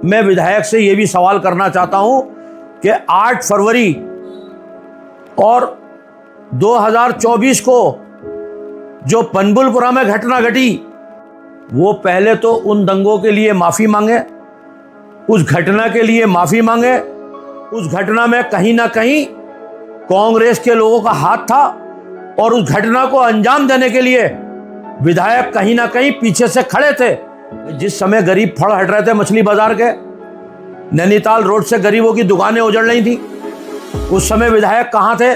मैं विधायक से ये भी सवाल करना चाहता हूं कि 8 फरवरी और 2024 को जो बनबुलपुरा में घटना घटी, वो पहले तो उन दंगों के लिए माफ़ी मांगे, उस घटना के लिए माफ़ी मांगे। उस घटना में कहीं ना कहीं कांग्रेस के लोगों का हाथ था और उस घटना को अंजाम देने के लिए विधायक कहीं ना कहीं पीछे से खड़े थे। जिस समय गरीब फड़ हट रहे थे मछली बाजार के, नैनीताल रोड से गरीबों की दुकानें उजड़ रही थी, उस समय विधायक कहाँ थे?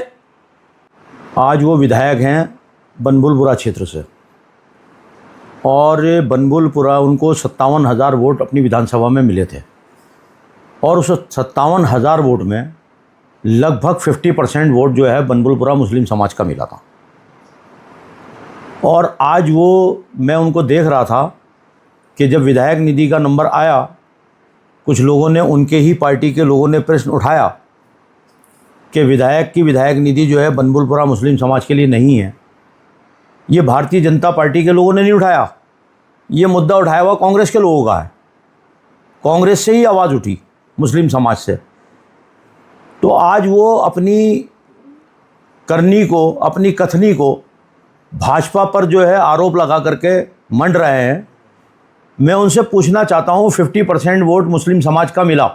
आज वो विधायक हैं बनबुलपुरा क्षेत्र से, और बनबुलपुरा उनको 57,000 वोट अपनी विधानसभा में मिले थे, और उस 57,000 वोट में लगभग 50% वोट जो है बनबुलपुरा मुस्लिम समाज का मिला था। और आज वो, मैं उनको देख रहा था कि जब विधायक निधि का नंबर आया, कुछ लोगों ने, उनके ही पार्टी के लोगों ने प्रश्न उठाया कि विधायक की विधायक निधि जो है बनबुलपुरा मुस्लिम समाज के लिए नहीं है। ये भारतीय जनता पार्टी के लोगों ने नहीं उठाया, ये मुद्दा उठाया हुआ कांग्रेस के लोगों का है। कांग्रेस से ही आवाज़ उठी, मुस्लिम समाज से। तो आज वो अपनी करनी को, अपनी कथनी को भाजपा पर जो है आरोप लगा करके मंड रहे हैं। मैं उनसे पूछना चाहता हूँ, 50% वोट मुस्लिम समाज का मिला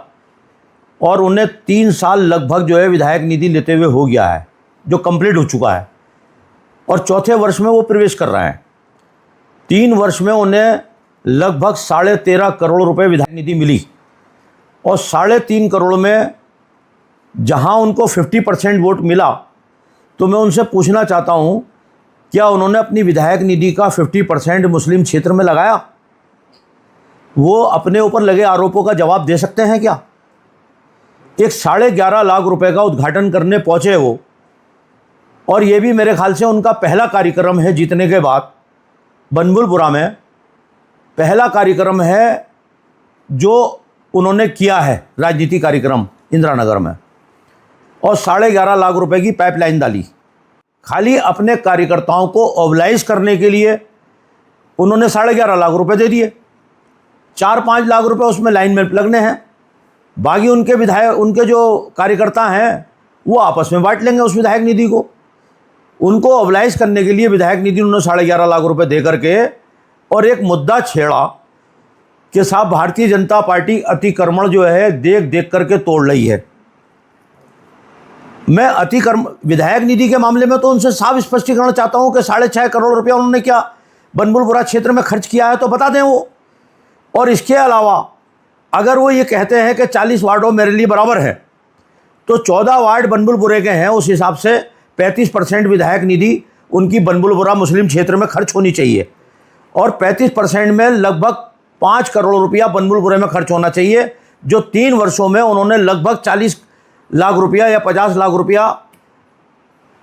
और उन्हें 3 साल लगभग जो है विधायक निधि लेते हुए हो गया है, जो कंप्लीट हो चुका है, और चौथे वर्ष में वो प्रवेश कर रहे हैं। 3 वर्ष में उन्हें लगभग 13.5 करोड़ रुपए विधायक निधि मिली, और 3.5 करोड़ में जहां उनको 50% वोट मिला, तो मैं उनसे पूछना चाहता हूं, क्या उन्होंने अपनी विधायक निधि का 50% मुस्लिम क्षेत्र में लगाया? वो अपने ऊपर लगे आरोपों का जवाब दे सकते हैं क्या? एक 11.5 लाख रुपए का उद्घाटन करने पहुंचे वो, और ये भी मेरे ख्याल से उनका पहला कार्यक्रम है जीतने के बाद। बनबुलपुरा में पहला कार्यक्रम है जो उन्होंने किया है, राजनीति कार्यक्रम इंदिरा नगर में, और 11.5 लाख रुपए की पाइपलाइन डाली। खाली अपने कार्यकर्ताओं को ओबलाइज करने के लिए उन्होंने 11.5 लाख रुपए दे दिए। 4-5 लाख रुपए उसमें लाइन में लगने हैं, बाकी उनके विधायक, उनके जो कार्यकर्ता हैं वो आपस में बांट लेंगे उस विधायक निधि को। उनको ओबलाइज करने के लिए विधायक निधि उन्होंने 11.5 लाख रुपए दे करके, और एक मुद्दा छेड़ा कि साहब भारतीय जनता पार्टी अतिक्रमण जो है देख देख करके तोड़ रही है। मैं अतिक्रमण विधायक निधि के मामले में तो उनसे साफ स्पष्टीकरण चाहता हूं कि 6.5 करोड़ रुपया उन्होंने क्या बनबुलपुरा क्षेत्र में खर्च किया है तो बता दें वो। और इसके अलावा अगर वो ये कहते हैं कि 40 वार्डों मेरे लिए बराबर है, तो 14 वार्ड बनबुलपुरे के हैं, उस हिसाब से 35% विधायक निधि उनकी बनबुलपुरा मुस्लिम क्षेत्र में खर्च होनी चाहिए, और 35% में लगभग 5 करोड़ रुपया बनबुलपुरे में खर्च होना चाहिए, जो 3 वर्षों में उन्होंने लगभग 40 लाख रुपया या 50 लाख रुपया,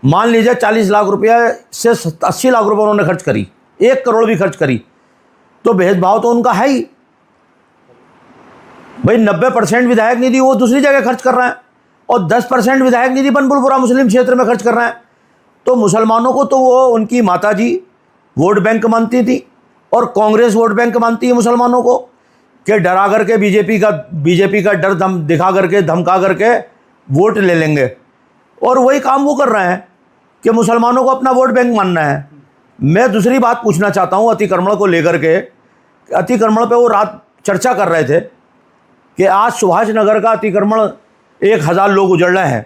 मान लीजिए 40 लाख रुपया से 80 लाख रुपये उन्होंने खर्च करी, 1 करोड़ भी खर्च करी, तो भेदभाव तो उनका है ही भाई। 90% विधायक निधि वो दूसरी जगह खर्च कर रहे हैं, और 10% विधायक निधि बनबुलपुरा मुस्लिम क्षेत्र में खर्च कर रहे हैं। तो मुसलमानों को तो वो उनकी माताजी वोट बैंक मानती थी, और कांग्रेस वोट बैंक मानती है मुसलमानों को, कि डरा करके बीजेपी का डर दिखा करके, धमका करके वोट ले लेंगे, और वही काम वो कर रहे हैं कि मुसलमानों को अपना वोट बैंक मानना है। मैं दूसरी बात पूछना चाहता हूँ अतिक्रमण को लेकर के। अतिक्रमण पे वो रात चर्चा कर रहे थे कि आज सुभाष नगर का अतिक्रमण 1000 लोग उजड़ रहे हैं।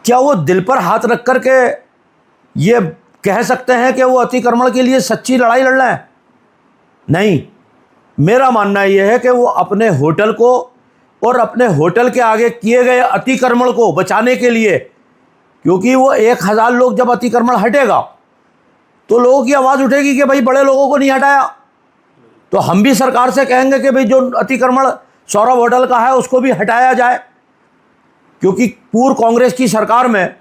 क्या वो दिल पर हाथ रख करके ये कह सकते हैं कि वो अतिक्रमण के लिए सच्ची लड़ाई लड़ रहे हैं? नहीं, मेरा मानना यह है कि वो अपने होटल को और अपने होटल के आगे किए गए अतिक्रमण को बचाने के लिए, क्योंकि वो 1000 लोग जब अतिक्रमण हटेगा तो लोगों की आवाज़ उठेगी कि भाई बड़े लोगों को नहीं हटाया, तो हम भी सरकार से कहेंगे कि भाई जो अतिक्रमण सौरभ होटल का है उसको भी हटाया जाए। क्योंकि पूर्व कांग्रेस की सरकार में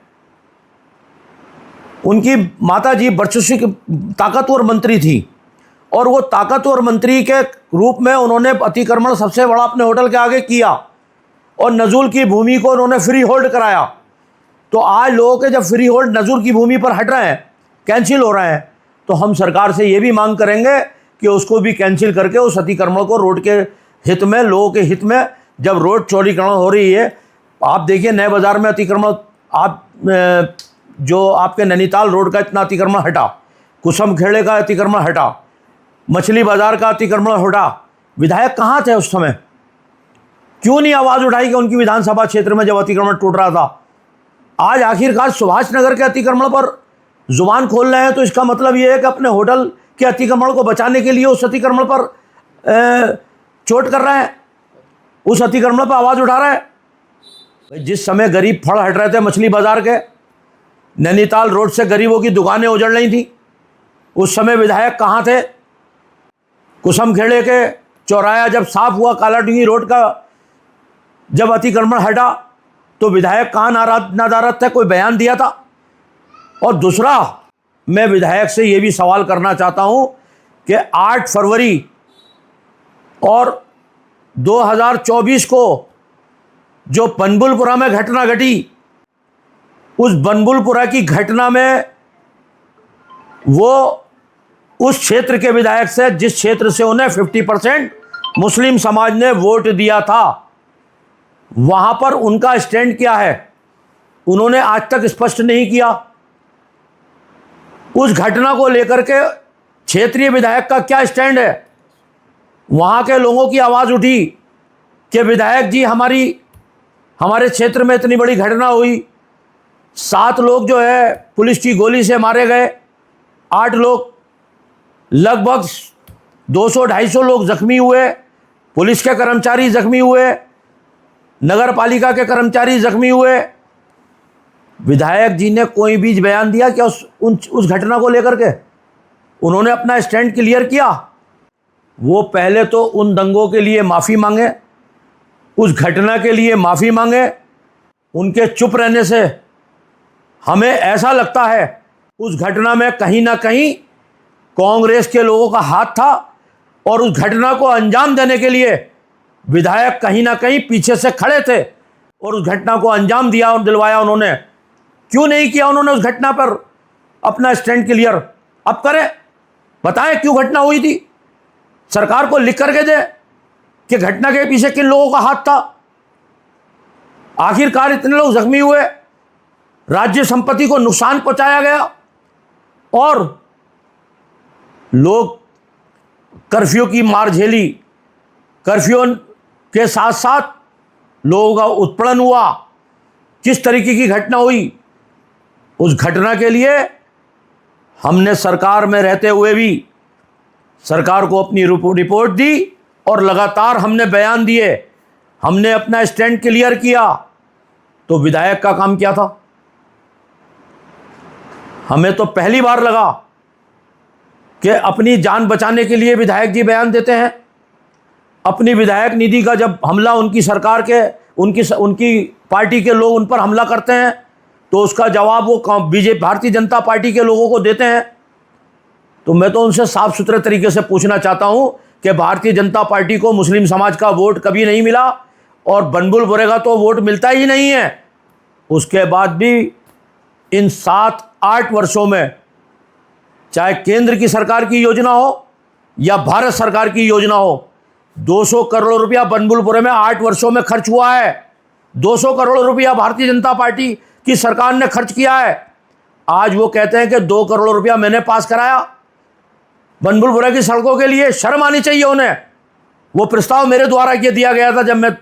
उनकी माताजी वर्चस्वी ताकतवर मंत्री थी, और वो ताकतवर मंत्री के रूप में उन्होंने अतिक्रमण सबसे बड़ा अपने होटल के आगे किया, और नजूल की भूमि को उन्होंने फ्री होल्ड कराया। तो आज लोगों के जब फ्री होल्ड नजूल की भूमि पर हट रहे हैं, कैंसिल हो रहे हैं, तो हम सरकार से ये भी मांग करेंगे कि उसको भी कैंसिल करके उस अतिक्रमण को रोड के हित में, लोगों के हित में जब रोड चौड़ीकरण हो रही है, आप देखिए नए बाज़ार में अतिक्रमण, आप जो आपके नैनीताल रोड का इतना अतिक्रमण हटा, कुसुम खेड़े का अतिक्रमण हटा, मछली बाज़ार का अतिक्रमण हटा, विधायक कहाँ थे उस समय? क्यों नहीं आवाज़ उठाई कि उनकी विधानसभा क्षेत्र में जब अतिक्रमण टूट रहा था? आज आखिरकार सुभाष नगर के अतिक्रमण पर जुबान खोल रहे हैं, तो इसका मतलब ये है कि अपने होटल के अतिक्रमण को बचाने के लिए उस अतिक्रमण पर चोट कर रहे हैं, उस अतिक्रमण पर आवाज़ उठा रहे हैं। जिस समय गरीब फड़ हट रहे थे मछली बाज़ार के, नैनीताल रोड से गरीबों की दुकानें उजड़ रही थी, उस समय विधायक कहाँ थे? कुसुम खेड़े के चौराया जब साफ हुआ, कालाडूंगी रोड का जब अतिक्रमण हटा, तो विधायक कहाँ नदारद थे? कोई बयान दिया था? और दूसरा, मैं विधायक से ये भी सवाल करना चाहता हूँ कि 8 फरवरी और 2024 को जो बनबुलपुरा में घटना घटी, उस बनबुलपुरा की घटना में वो उस क्षेत्र के विधायक से, जिस क्षेत्र से उन्हें 50% मुस्लिम समाज ने वोट दिया था, वहाँ पर उनका स्टैंड क्या है? उन्होंने आज तक स्पष्ट नहीं किया। उस घटना को लेकर के क्षेत्रीय विधायक का क्या स्टैंड है? वहाँ के लोगों की आवाज़ उठी कि विधायक जी, हमारे क्षेत्र में इतनी बड़ी घटना हुई, 7 लोग जो है पुलिस की गोली से मारे गए, 8 लोग, लगभग 200-250 लोग जख्मी हुए, पुलिस के कर्मचारी जख्मी हुए, नगर पालिका के कर्मचारी जख्मी हुए। विधायक जी ने कोई भी बयान दिया क्या उस घटना को लेकर के? उन्होंने अपना स्टैंड क्लियर किया? वो पहले तो उन दंगों के लिए माफ़ी मांगे, उस घटना के लिए माफ़ी मांगे। उनके चुप रहने से हमें ऐसा लगता है उस घटना में कहीं ना कहीं कांग्रेस के लोगों का हाथ था, और उस घटना को अंजाम देने के लिए विधायक कहीं ना कहीं पीछे से खड़े थे और उस घटना को अंजाम दिया और दिलवाया उन्होंने। क्यों नहीं किया उन्होंने उस घटना पर अपना स्टैंड क्लियर? अब करें, बताएं क्यों घटना हुई थी, सरकार को लिख करके दे कि घटना के पीछे किन लोगों का हाथ था। आखिरकार इतने लोग जख्मी हुए, राज्य संपत्ति को नुकसान पहुंचाया गया, और लोग कर्फ्यू की मार झेली, कर्फ्यू के साथ साथ लोगों का उत्पीड़न हुआ, किस तरीके की घटना हुई। उस घटना के लिए हमने सरकार में रहते हुए भी सरकार को अपनी रिपोर्ट दी और लगातार हमने बयान दिए, हमने अपना स्टैंड क्लियर किया। तो विधायक का काम क्या था? हमें तो पहली बार लगा कि अपनी जान बचाने के लिए विधायक जी बयान देते हैं। अपनी विधायक निधि का जब हमला उनकी सरकार के, उनकी पार्टी के लोग उन पर हमला करते हैं, तो उसका जवाब वो भारतीय जनता पार्टी के लोगों को देते हैं। तो मैं तो उनसे साफ सुथरे तरीके से पूछना चाहता हूं कि भारतीय जनता पार्टी को मुस्लिम समाज का वोट कभी नहीं मिला, और बनबुलपुरे का तो वोट मिलता ही नहीं है। उसके बाद भी इन 7-8 वर्षों में, चाहे केंद्र की सरकार की योजना हो या भारत सरकार की योजना हो, 200 करोड़ रुपया बनबुलपुरे में 8 वर्षों में खर्च हुआ है। 200 करोड़ रुपया भारतीय जनता पार्टी की सरकार ने खर्च किया है। आज वो कहते हैं कि 2 करोड़ रुपया मैंने पास कराया बनबुलपुरा की सड़कों के लिए। शर्म आनी चाहिए उन्हें। वो प्रस्ताव मेरे द्वारा ये दिया गया था जब मैं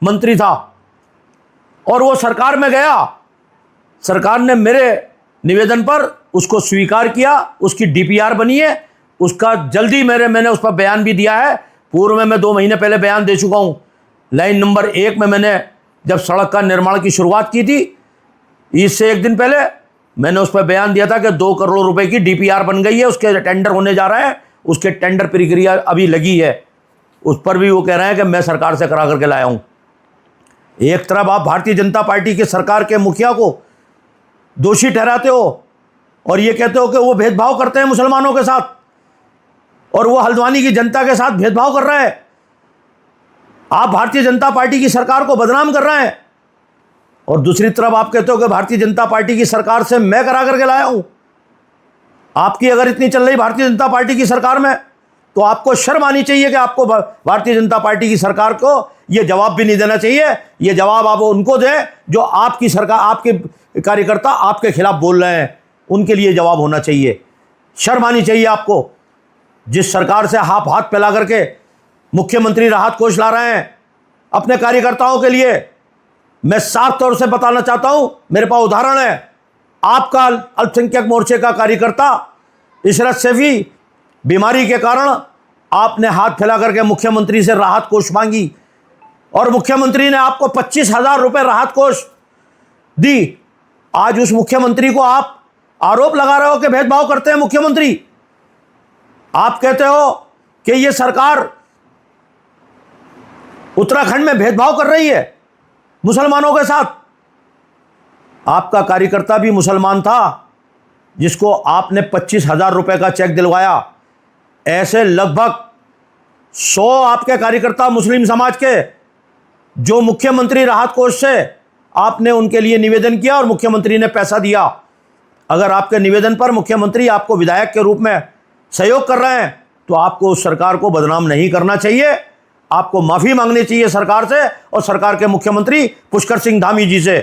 मंत्री था, और वो सरकार में गया, सरकार ने मेरे निवेदन पर उसको स्वीकार किया, उसकी डीपीआर बनी है, उसका जल्दी मैंने उस पर बयान भी दिया है। पूर्व में मैं 2 महीने पहले बयान दे चुका हूँ। लाइन नंबर 1 में मैंने जब सड़क का निर्माण की शुरुआत की थी, इससे 1 दिन पहले मैंने उस पर बयान दिया था कि 2 करोड़ रुपए की डीपीआर बन गई है, उसके टेंडर होने जा रहा है, उसके टेंडर प्रक्रिया अभी लगी है। उस पर भी वो कह रहे हैं कि मैं सरकार से करा करके लाया हूँ। एक तरफ आप भारतीय जनता पार्टी के सरकार के मुखिया को दोषी ठहराते हो और ये कहते हो कि वो भेदभाव करते हैं मुसलमानों के साथ, और वो हल्द्वानी की जनता के साथ भेदभाव कर रहे हैं। आप भारतीय जनता पार्टी की सरकार को बदनाम कर रहे हैं, और दूसरी तरफ आप कहते हो कि भारतीय जनता पार्टी की सरकार से मैं करा करके लाया हूं। आपकी अगर इतनी चल रही भारतीय जनता पार्टी की सरकार में, तो आपको शर्म आनी चाहिए कि आपको भारतीय जनता पार्टी की सरकार को ये जवाब भी नहीं देना चाहिए। ये जवाब आप उनको दें जो आपकी सरकार, आपके कार्यकर्ता आपके खिलाफ बोल रहे हैं, उनके लिए जवाब होना चाहिए। शर्म आनी चाहिए आपको। जिस सरकार से आप हाथ फैला करके मुख्यमंत्री राहत कोष ला रहे हैं अपने कार्यकर्ताओं के लिए, मैं साफ तौर से बताना चाहता हूं, मेरे पास उदाहरण है। आपका अल्पसंख्यक मोर्चे का कार्यकर्ता इशरत सैफी बीमारी के कारण आपने हाथ फैला करके मुख्यमंत्री से राहत कोष मांगी और मुख्यमंत्री ने आपको 25,000 रुपये राहत कोष दी। आज उस मुख्यमंत्री को आप आरोप लगा रहे हो कि भेदभाव करते हैं मुख्यमंत्री। आप कहते हो कि ये सरकार उत्तराखंड में भेदभाव कर रही है मुसलमानों के साथ। आपका कार्यकर्ता भी मुसलमान था जिसको आपने 25,000 रुपये का चेक दिलवाया। ऐसे लगभग 100 आपके कार्यकर्ता मुस्लिम समाज के जो मुख्यमंत्री राहत कोष से आपने उनके लिए निवेदन किया और मुख्यमंत्री ने पैसा दिया। अगर आपके निवेदन पर मुख्यमंत्री आपको विधायक के रूप में सहयोग कर रहे हैं तो आपको उस सरकार को बदनाम नहीं करना चाहिए। आपको माफ़ी मांगनी चाहिए सरकार से और सरकार के मुख्यमंत्री पुष्कर सिंह धामी जी से।